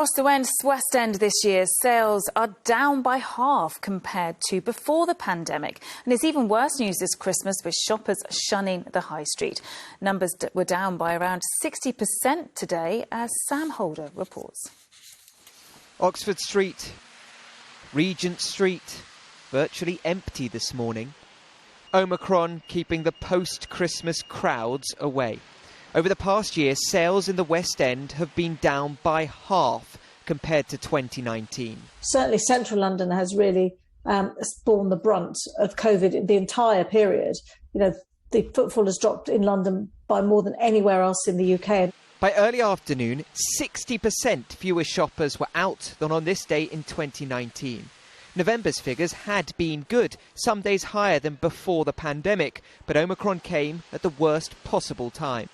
Across the West End this year, sales are down by half compared to before the pandemic. And it's even worse news this Christmas, with shoppers shunning the high street. Numbers were down by around 60% today, as Sam Holder reports. Oxford Street, Regent Street, virtually empty this morning. Omicron keeping the post-Christmas crowds away. Over the past year, sales in the West End have been down by half compared to 2019. Certainly central London has really borne the brunt of COVID the entire period. You know, the footfall has dropped in London by more than anywhere else in the UK. By early afternoon, 60% fewer shoppers were out than on this day in 2019. November's figures had been good, some days higher than before the pandemic, but Omicron came at the worst possible time.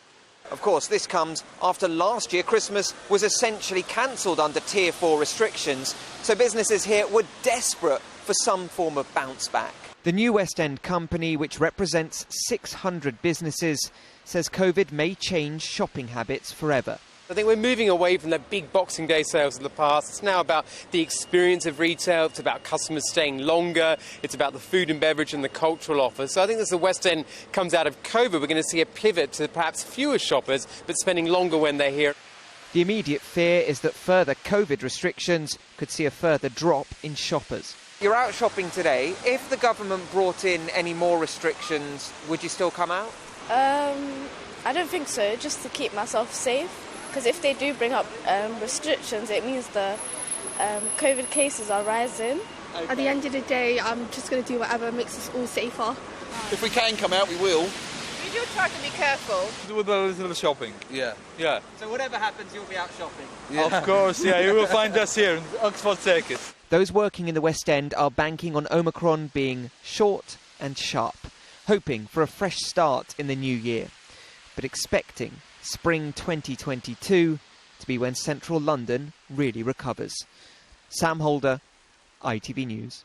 Of course, this comes after last year Christmas was essentially cancelled under Tier 4 restrictions, so businesses here were desperate for some form of bounce back. The new West End company, which represents 600 businesses, says COVID may change shopping habits forever. I think we're moving away from the big Boxing Day sales of the past. It's now about the experience of retail. It's about customers staying longer. It's about the food and beverage and the cultural offer. So I think as the West End comes out of COVID, we're going to see a pivot to perhaps fewer shoppers, but spending longer when they're here. The immediate fear is that further COVID restrictions could see a further drop in shoppers. You're out shopping today. If the government brought in any more restrictions, would you still come out? I don't think so, just to keep myself safe. Because if they do bring up restrictions, it means the COVID cases are rising. Okay. At the end of the day, I'm just going to do whatever makes us all safer. If we can come out, we will. We do try to be careful. With a little shopping. Yeah. So whatever happens, you'll be out shopping? Yeah. Of course, yeah. You will find us here in Oxford Circus. Those working in the West End are banking on Omicron being short and sharp, hoping for a fresh start in the new year, but expecting spring 2022 to be when central London really recovers. Sam Holder, ITV News.